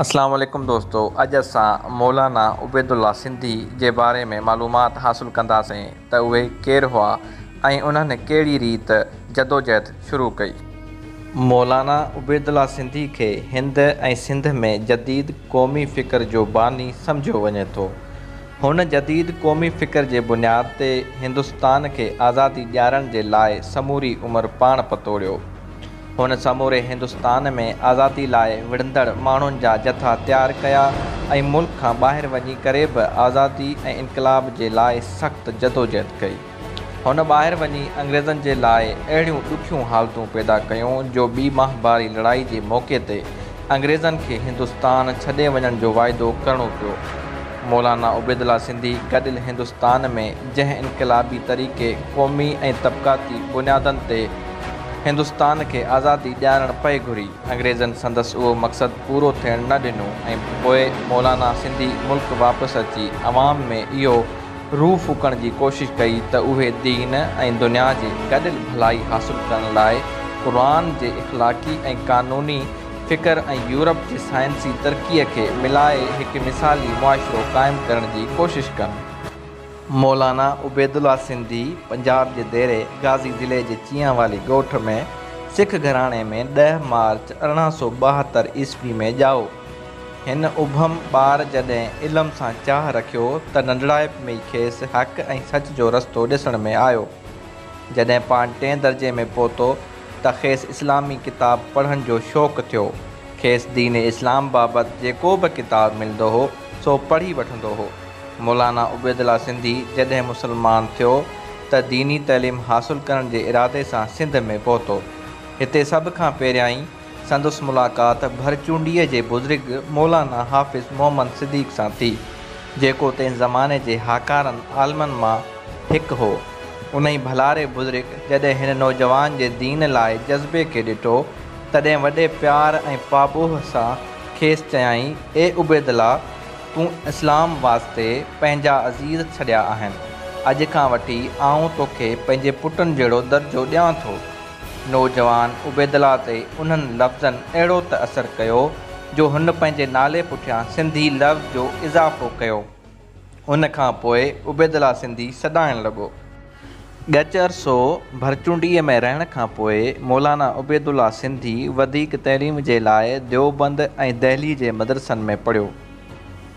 अस्सलाम वालेकुम दोस्तों, अॼु असां मौलाना उबैदुल्ला सिंधी जे बारे में मालूमात हासिल कंदासीं त उहे केरु हुआ ऐं उन्हनि कहिड़ी रीति जदोजहद शुरू कई। मौलाना उबैदुल्ला सिंधी खे हिंद ऐं सिंध में जदीद क़ौमी फ़िक्र जो बानी सम्झियो वञे थो। हुन जदीद क़ौमी फ़िक्र जे बुनियाद ते हिंदुस्तान खे आज़ादी ॾियारण जे लाइ समूरी उमिरि पाण पतोड़ियो। हुन समूरे हिंदुस्तान में आज़ादी लाइ विढ़ंदड़ माण्हुनि जा जथा तयारु कया ऐं मुल्क खां ॿाहिरि वञी करे बि आज़ादी ऐं इनक़लाब जे लाइ सख़्तु जदोजहद कई। हुन ॿाहिरि वञी अंग्रेज़नि जे लाइ अहिड़ियूं ॾुखियूं हालतूं पैदा कयूं जो ॿी महाभारी लड़ाई जे मौक़े ते अंग्रेज़नि खे हिंदुस्तान छॾे वञण जो वाइदो करणो पियो। मौलाना उबैदुल्ला सिंधी गॾियल हिंदुस्तान में जंहिं इनक़लाबी तरीक़े क़ौमी ऐं तबक़ाती बुनियादनि ते हिंदुस्तान खे आज़ादी ॾियारणु पए घुरी, अंग्रेज़नि संदसि उहो मक़सदु पूरो थियणु न ॾिनो ऐं पोइ मौलाना सिंधी मुल्क वापसि अची अवाम में इहो रूह फूकण जी कोशिशि कई त उहे दीन ऐं दुनिया जी गॾियल भलाई हासिलु करण लाइ क़ुरान जे इख़लाक़ी ऐं क़ानूनी फ़िक्र ऐं यूरोप जी साइंसी तरक़ीअ खे मिलाए हिकु मिसाली मुआशिरो क़ाइमु करण जी कोशिशि कनि। मौलाना उबैदुल्ला सिंधी पंजाब जे देरे गाज़ी ज़िले जे चियांवाली ॻोठ में सिख घराणे में 10 मार्च 1872 ईस्वी में ॼाओ। हिन उभम ॿार जॾहिं इल्म सां चाह रखियो त नंढड़ाइप में ई खेसि हक़ ऐं सच जो रस्तो ॾिसण में आयो। जॾहिं पाण 10 दर्जे में पहुतो त खेसि इस्लामी किताब पढ़ण जो शौक़ु थियो। खेसि दीन इस्लाम बाबति जेको बि किताब मिलंदो हो सो पढ़ी वठंदो हो। मौलाना उबैदुल्ला सिंधी जॾहिं मुसलमान थियो त दीनी तइलीम हासिलु करण जे इरादे सां सिंध में पहुतो। हिते सभ खां पहिरियां ई संदसि मुलाक़ात भरचूंडीअ जे बुज़ुर्ग मौलाना हाफ़िज़ मोहम्मद सिद्दीक़ सां थी, जेको तंहिं ज़माने जे हाकारनि आलमनि मां हिकु हो। उन ई भलारे बुज़ुर्ग जॾहिं हिन नौजवान जे दीन लाइ जज़्बे खे ॾिठो तॾहिं वॾे प्यार ऐं पाबोह सां खेसि चयाईं, ए उबैदुल्ला, तूं इस्लाम वास्ते पंहिंजा अज़ीज़ छॾिया आहिनि। अॼु खां वठी आऊं तोखे पंहिंजे पुटनि जहिड़ो दर्जो ॾियां थो। नौजवान उबैदुल्ला ते उन्हनि लफ़्ज़नि अहिड़ो त असरु कयो जो हुन पंहिंजे नाले पुठियां सिंधी लफ़्ज़ जो इज़ाफ़ो कयो। उन खां पोइ उबैदुल्ला सिंधी सॾाइणु लॻो। ॻच अरसो भरचूंडीअ में रहण खां पोइ मौलाना उबैदुल्ला सिंधी वधीक तइलीम जे लाइ देवबंद ऐं दहली जे मदरसनि में पढ़ियो।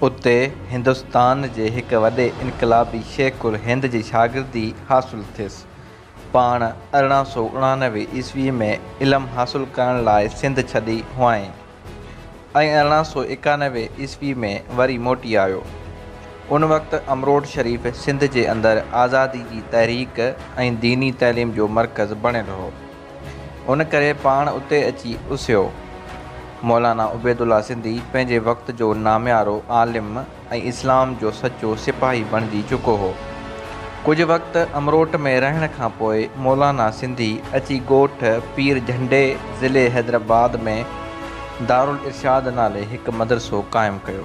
उते हिंदुस्तान जे हिकु वॾे इनक़लाबी शेख़ुल हिंद जी शागिर्दी हासिलु थियसि। पाण 1899 ईस्वी में इल्मु हासिलु करण लाइ सिंध छॾी हुआईं ऐं 1891 ईस्वी में वरी मोटी आयो। उन वक़्तु अमरोड शरीफ़ सिंध जे अंदरि आज़ादी जी तहरीक ऐं दीनी तइलीम जो मर्कज़ बणियलु हो। उन करे पाण उते अची उसियो। मौलाना उबैदुल्ला सिंधी पंहिंजे वक़्त जो नामियारो आलिम ऐं इस्लाम जो सचो सिपाही बणिजी चुको हो। कुझु वक़्तु अमरोट में रहण खां पोइ मौलाना सिंधी अची ॻोठ पीर झंडे ज़िले हैदराबाद में दारुल इरशाद नाले हिकु मदरसो क़ाइमु कयो।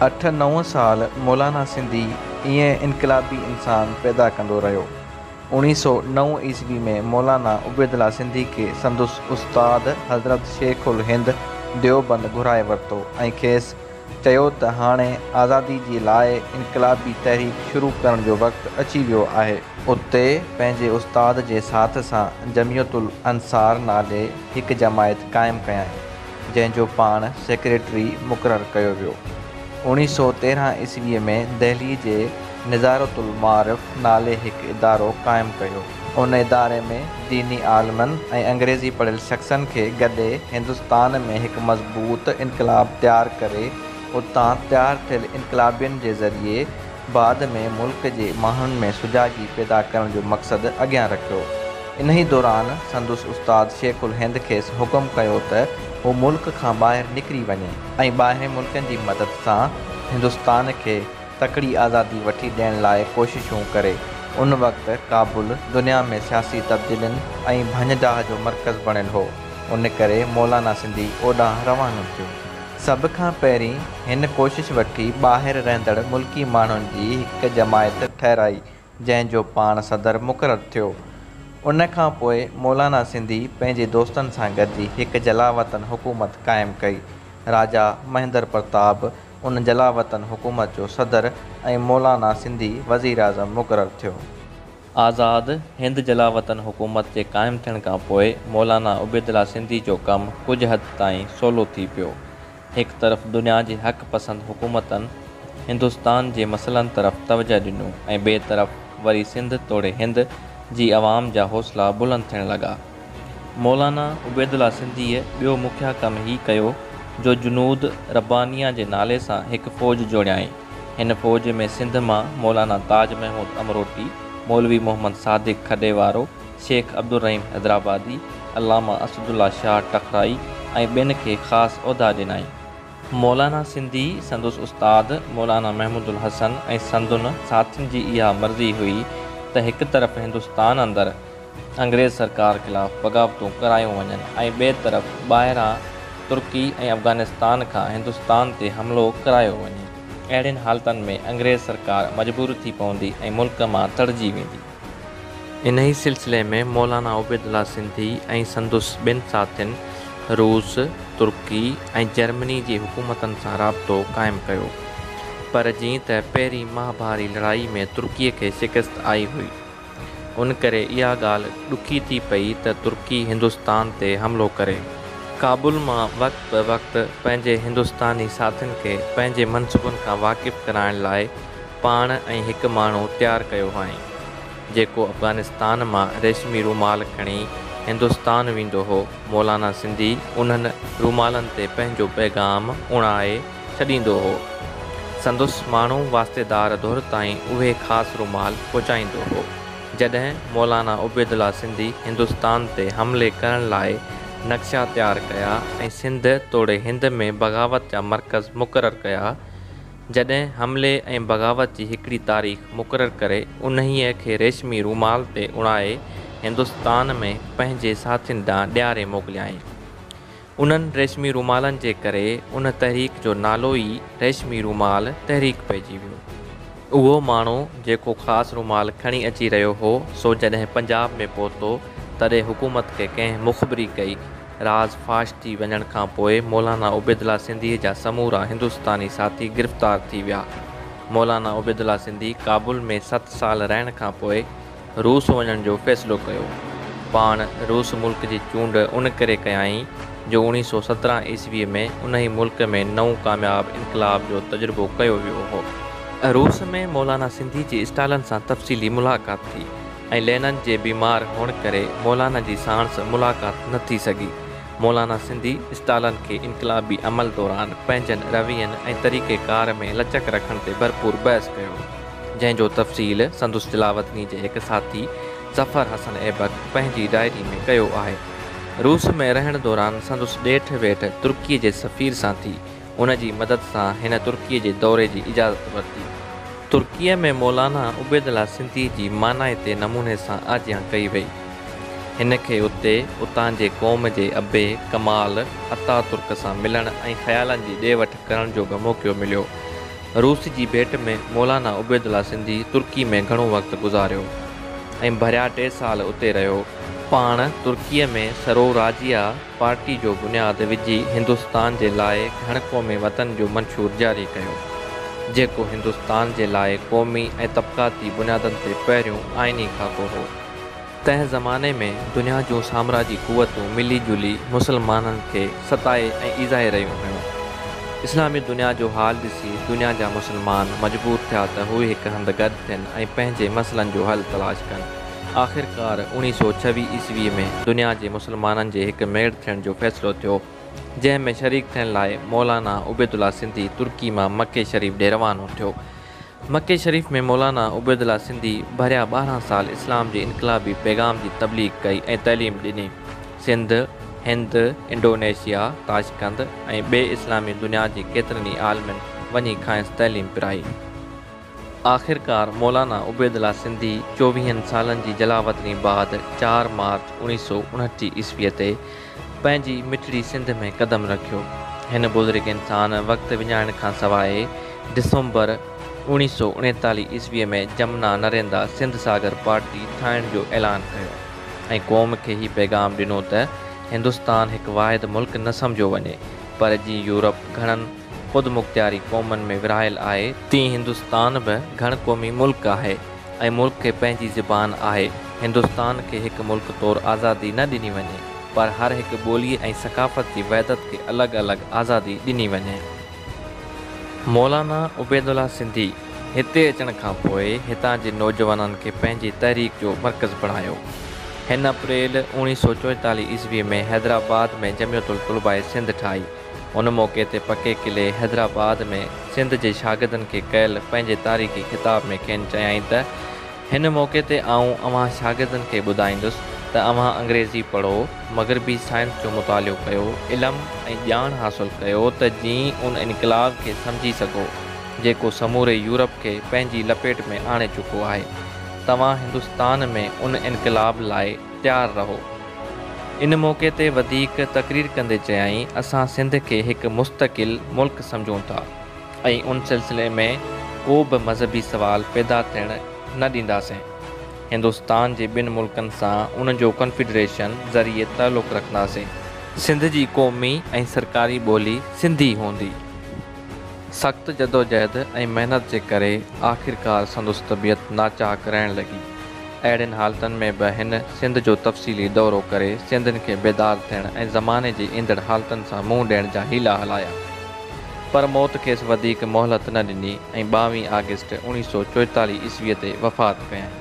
8-9 साल मौलाना सिंधी ईअं इनक़लाबी इंसान पैदा कंदो रहियो। 1909 ईस्वी में मौलाना उबैदुल्ला सिंधी खे संदसि उस्ताद हज़रत शेख़ुल हिंद देवबंद घुराए वरितो ऐं खेसि चयो त हाणे आज़ादी जे लाइ इनक़लाबी तहरीक शुरू करण जो वक़्तु अची वियो आहे। उते पंहिंजे उस्ताद जे साथ सां जमियतुल अंसार नाले हिकु जमायत क़ाइमु कयाईं, जंहिंजो पाण सेक्रेटरी मुक़ररु कयो वियो। 1913 ईस्वीअ में दहली जे निज़ारतुल मारिफ़ नाले हिकु इदारो क़ाइमु कयो। उन इदारे में दीनी आलमनि ऐं अंग्रेज़ी पढ़ियल शख़्सनि खे गॾे हिंदुस्तान में हिकु मज़बूत इनक़लाब तयारु करे उतां तयारु थियल इनक़लाबियुनि जे ज़रिए बाद में मुल्क जे माण्हुनि में सुजाॻी पैदा करण जो मक़सदु अॻियां रखियो। इन ई दौरान संदसि उस्ताद शेख़ुल हिंद खेसि हुकुम कयो त हू मुल्क खां ॿाहिरि निकिरी वञे ऐं ॿाहिरि मुल्कनि जी मदद सां हिंदुस्तान खे तकड़ी आज़ादी वठी ॾियण लाइ कोशिशूं करे। उन वक़्तु काबुल दुनिया में सियासी तब्दीलियुनि ऐं भञ-डाह जो मर्कज़ बणियलु हो। उन करे मौलाना सिंधी ओॾांहुं रवानो थियो। सभ खां पहिरीं हिन कोशिशि वठी ॿाहिरि रहंदड़ मुल्की माण्हुनि जी हिकु जमायत ठहिराई, जंहिंजो पाण सदर मुक़ररु थियो। उन खां पोइ मौलाना सिंधी पंहिंजे दोस्तनि सां गॾिजी हिकु जलावतन हुकूमत क़ाइमु कई, राजा महेंद्र प्रताप उन जलावतन हुकूमत जो सदर ऐं मौलाना सिंधी वज़ीर आज़म मुक़ररु थियो। आज़ाद हिंद जलावतन हुकूमत जे क़ाइमु थियण खां पोइ मौलाना उबैदुल्ला सिंधी जो कमु कुझु हद ताईं सवलो थी पियो। हिकु तरफ़ दुनिया जी हक़ पसंद हुकूमतनि हिंदुस्तान जे मसइलनि तरफ़ तवजह ॾिनो ऐं ॿिए तरफ़ वरी सिंध तोड़े हिंद जी अवाम जा हौसला बुलंद थियण लॻा। मौलाना उबैदुल्ला सिंधीअ ॿियो मुख्य कमु हीउ कयो जो जुनूद रब्बानिया जे नाले सां हिकु फ़ौज जोड़ियाई। हिन फ़ौज में सिंध मां मौलाना ताज महमूद अमरोटी, मौलवी मोहम्मद सादिक खडेवारो, शेख अब्दुल रहीम हैदराबादी, अल्लामा असदुल्ला शाह टकराई ऐं ॿिनि खे ख़ासि उहिदा ॾिनाई। मौलाना सिंधी संदुसि उस्ताद मौलाना महमूदुल हसन ऐं संदुनि साथियुनि जी इहा मर्ज़ी हुई त हिकु तरफ़ हिंदुस्तान अंदरि अंग्रेज़ सरकार ख़िलाफ़ु बग़ावतूं करायूं वञनि ऐं ॿिए तरफ़ ॿाहिरां तुर्की ऐं अफ़गानिस्तान खां हिंदुस्तान ते हमिलो करायो वञे। अहिड़ियुनि हालतुनि में अंग्रेज़ सरकार मजबूर थी पवंदी ऐं मुल्क मां तड़जी वेंदी। इन ई सिलसिले में मौलाना उबैदुल्ला सिंधी ऐं संदुसि ॿिनि साथियुनि रूस, तुर्की ऐं जर्मनी जी हुकूमतनि सां राबितो क़ाइमु कयो। पर जीअं त पहिरीं महाभारी लड़ाई में तुर्कीअ खे शिकस्त आई हुई, उन करे इहा ॻाल्हि ॾुखी थी पई त तुर्की हिंदुस्तान ते हमिलो करे। काबुल मां वक़्त ब वक़्तु पंहिंजे हिंदुस्तानी साथियुनि खे पंहिंजे मनसूबनि खां वाक़िफ़ु कराइण लाइ पाण ऐं हिकु माण्हू तयारु कयो आहे, जेको अफ़गानिस्तान मां रेशमी रूमाल खणी हिंदुस्तान वेंदो हो। मौलाना सिंधी उन्हनि रूमालनि ते पंहिंजो पैगाम उणाए छॾींदो हो। संदुसि माण्हू वास्तेदार दौर ताईं उहे ख़ासि रूमाल पहुचाईंदो हो। जॾहिं मौलाना उबैदुल्ला सिंधी हिंदुस्तान ते हमले करण लाइ नक्शा तयारु कया ऐं सिंध तोड़े हिंद में बग़ावत जा मर्कज़ मुक़ररु कया, जॾहिं हमले ऐं बग़ावत जी हिकिड़ी तारीख़ मुक़ररु करे उन्हीअ खे रेशमी रूमाल ते उणाए हिंदुस्तान में पंहिंजे साथियुनि ॾांहुं ॾियारे मोकिलियाई। उन्हनि रेशमी रूमालनि जे करे उन तहरीक जो नालो ई रेशमी रूमाल तहरीक पइजी वियो। उहो माण्हू जेको ख़ासि रूमाल खणी अची रहियो हो, सो जॾहिं पंजाब में पहुतो तॾहिं हुकूमत खे कंहिं मुख़बिरी कई। राज़ फाश थी वञण खां पोइ मौलाना उबैदुल्ला सिंधीअ जा समूरा हिंदुस्तानी साथी गिरफ़्तार थी विया। मौलाना उबैदुल्ला सिंधी काबुल में 7 साल रहण खां पोइ रूस वञण जो फ़ैसिलो कयो। पाण रूस मुल्क जी चूंड उन करे कयाई जो 1917 ईस्वीअ में उन ई मुल्क में नओं कामयाब इनक़लाब जो तजुर्बो कयो वियो हो। रूस में मौलाना सिंधी जी स्टालिन सां तफ़सीली मुलाक़ात थी ऐं लेनन जे बीमार हुअण करे मौलाना जी साण मुलाक़ात न थी सघी। मौलाना सिंधी स्टालिन खे इनक़लाबी अमल दौरान पंहिंजनि रवैयनि ऐं तरीक़ेकार में लचक रखण ते भरपूर बहस कयो, जंहिंजो तफ़सील संदुसि जलावतनी जे हिकु साथी ज़फ़र हसन ऐबक पंहिंजी डायरी में कयो आहे। रूस में रहण दौरान संदुसि ॾेठ वेठ तुर्कीअ जे सफ़ीर सां थी। उन जी मदद सां हिन तुर्कीअ जे दौरे जी इजाज़त वरिती। तुर्कीअ में मौलाना उबैदुल्ला सिंधी जी मानाइते नमूने सां आजियां कई वई। हिन खे उतां जे क़ौम जे अबे कमाल अतातुर्क सां मिलण ऐं ख़्यालनि जी ॾे वठि करण जो बि मौक़ो मिलियो। रूस जी भेट में मौलाना उबैदुल्ला सिंधी तुर्की में घणो वक़्तु गुज़ारियो ऐं भरिया 2 साल उते रहियो। पाण तुर्कीअ में सरोराजिया पार्टी जो बुनियादु विझी हिंदुस्तान जे लाइ घण क़ौमी वतन जो मंशूर जारी कयो, जेको हिंदुस्तान जे लाइ क़ौमी ऐं तबक़ाती बुनियादनि ते पहिरियों आइनी खाको हो। तंहिं ज़माने में दुनिया जूं साम्राजी क़ुवतूं मिली जुली मुसलमाननि खे सताए ऐं ईज़ाए रहियूं हुयूं। इस्लामी दुनिया जो हाल ॾिसी दुनिया जा मुसलमान मजबूर थिया त उहे हिकु हंधि गॾु थियनि ऐं पंहिंजे मसइलनि जो हल तलाश कनि। आख़िरकार 1926 ईस्वीअ में दुनिया जे मुसलमाननि जे हिकु मेड़ थियण जो फ़ैसिलो थियो, जंहिं में शरीक थियण लाइ मौलाना उबैदुल्ला सिंधी तुर्की मां मके शरीफ़ ॾे रवानो थियो। मके शरीफ़ में मौलाना उबैदुल्ला सिंधी भरिया 12 साल इस्लाम जे इनक़लाबी पैगाम जी तबलीग कई ऐं तइलीम ॾिनी। सिंध, हिंद, इंडोनेशिया, ताशकंद ऐं ॿिए इस्लामी दुनिया जी केतिरनि ई आलमनि वञी खांइसि तइलीम पिराई। आख़िरकार मौलाना उबैदुल्ला सिंधी 24 सालनि जी जलावतनी बाद 4 मार्च 1929 ईस्वीअ ते पंहिंजी मिठड़ी सिंध में क़दम रखियो। हिन बुज़ुर्ग इंसान वक़्तु विञाइण खां सवाइ डिसंबर 1939 ईस्वीअ में जमुना नरेंदा सिंध सागर पार्टी ठाहिण जो ऐलान कयो ऐं क़ौम खे ही पैगाम ॾिनो त हिंदुस्तान हिकु वाहिद मुल्क न सम्झो वञे, पर जीअं यूरोप घणनि ख़ुदि मुख़्तियारी क़ौमुनि में विरहायल आहे, तीअं हिंदुस्तान बि घण क़ौमी मुल्क आहे ऐं मुल्क खे पंहिंजी ज़बान आहे। हिंदुस्तान खे हिकु मुल्क तौरु आज़ादी न ॾिनी वञे, पर हर हिकु ॿोलीअ ऐं सक़ाफ़त जी वहदत खे अलॻि अलॻि आज़ादी ॾिनी वञे। मौलाना उबैदुल्ला सिंधी हिते अचण खां पोइ हितां जे नौजवाननि खे पंहिंजी तहरीक जो मर्कज़ बणायो। हिन अप्रैल 1944 ईस्वीअ में हैदराबाद में जमियतुल तुलबाए सिंध ठाही। उन मौक़े ते पके किले हैदराबाद में सिंध जे शागिर्दनि खे कयल पंहिंजे तारीख़ी ख़िताब में खेनि चयाईं त हिन मौक़े ते आऊं अव्हां शागिर्दनि खे ॿुधाईंदुसि त अव्हां अंग्रेज़ी पढ़ो, मग़रबी साइंस जो मुतालियो कयो, इल्मु ऐं ॼाण हासिलु कयो त जीअं उन इनक़लाब खे सम्झी सघो जेको समूरे यूरोप खे पंहिंजी लपेट में आणे चुको आहे। तव्हां हिंदुस्तान में उन इनक़लाब लाइ तयारु रहो। इन मौक़े ते वधीक तक़रीर कंदे चयाईं, असां सिंध खे हिकु मुस्तक़िल मुल्क सम्झूं था ऐं उन सिलसिले में को बि मज़हबी सवाल पैदा थियण न ॾींदासीं। हिंदुस्तान जे ॿिनि मुल्कनि सां उन जो कॉन्फेडरेशन ज़रिए तालुक़ु रखंदासीं। सिंध जी क़ौमी ऐं सरकारी ॿोली सिंधी हूंदी। सख़्त जदोजहद ऐं महिनत जे करे आख़िरकार संदुसि तबियत नाचाक रहण लॻी। अहिड़ियुनि हालतुनि में बि हिन सिंध जो तफ़सीली दौरो करे सिंधियुनि खे बेदार थियण ऐं ज़माने जी ईंदड़ हालतुनि सां मुंहुं ॾियण जा हीला हलाया, पर मौत खेसि वधीक मोहलत न ॾिनी ऐं 22 अगस्त 1944 ईस्वीअ ते वफ़ात कयईं।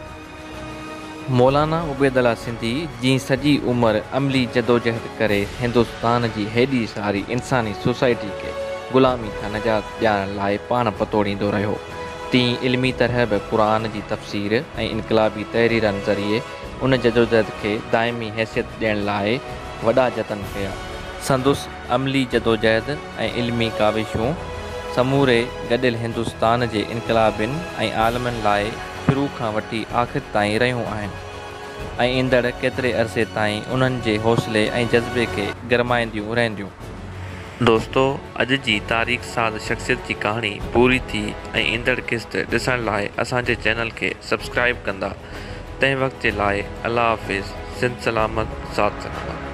मौलाना उबैदुल्ला सिंधी जीअं सॼी उमिरि अमली जदोजहद करे हिंदुस्तान जी हेॾी सारी इंसानी सोसाइटी खे ग़ुलामी खां निजात ॾियारण लाइ पाण पतोड़ींदो रहियो, तीअं इल्मी तरह बि क़ुरान जी तफ़सीर ऐं इनक़लाबी तहरीरनि ज़रिए उन जदोजहद खे दाइमी हैसियत ॾियण लाइ वॾा जतन कया। संदुसि अमली जदोजहद ऐं इल्मी काविशूं समूरे गॾियल हिंदुस्तान जे इनक़लाबियुनि ऐं आलमनि लाइ शुरू खां वठी आख़िर ताईं रहियूं आहिनि ऐं ईंदड़ केतिरे अरसे ताईं उन्हनि जे हौसले ऐं जज़्बे खे गरमाईंदियूं रहंदियूं। दोस्तो, अॼु जी तारीख़ साज़ शख़्सियत जी कहाणी पूरी थी ऐं ईंदड़ क़िस्त ॾिसण लाइ असांजे चैनल खे सब्सक्राइब कंदा। तंहिं वक़्त जे लाइ अल्लाह हाफ़िज़। सिंध सलामत, साथ सलामत।